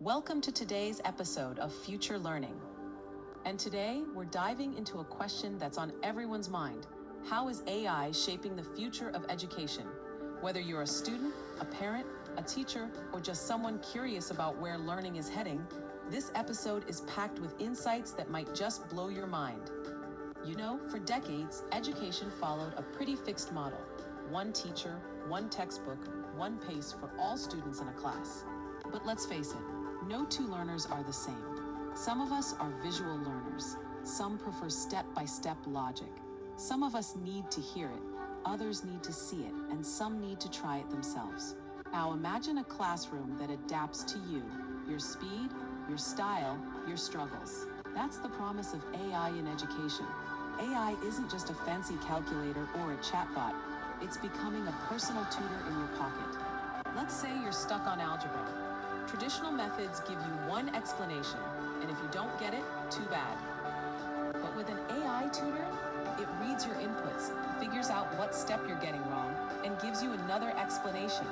Welcome to today's episode of Future Learning. And today, we're diving into a question that's on everyone's mind. How is AI shaping the future of education? Whether you're a student, a parent, a teacher, or just someone curious about where learning is heading, this episode is packed with insights that might just blow your mind. You know, for decades, education followed a pretty fixed model. One teacher, one textbook, one pace for all students in a class. But let's face it, no two learners are the same. Some of us are visual learners. Some prefer step-by-step logic. Some of us need to hear it, others need to see it, and some need to try it themselves. Now imagine a classroom that adapts to you, your speed, your style, your struggles. That's the promise of AI in education. AI isn't just a fancy calculator or a chatbot. It's becoming a personal tutor in your pocket. Let's say you're stuck on algebra. Traditional methods give you one explanation, and if you don't get it, too bad. But with an AI tutor, it reads your inputs, figures out what step you're getting wrong, and gives you another explanation,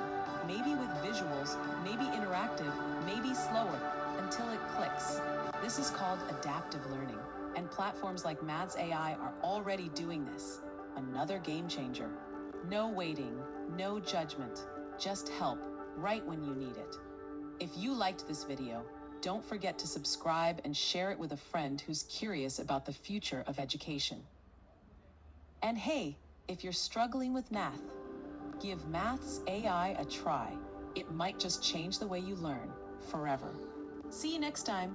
maybe with visuals, maybe interactive, maybe slower, until it clicks. This is called adaptive learning, and platforms like MathzAI are already doing this. Another game changer. No waiting, no judgment, just help right when you need it. If you liked this video, don't forget to subscribe and share it with a friend who's curious about the future of education. And hey, if you're struggling with math, give MathzAI a try. It might just change the way you learn forever. See you next time.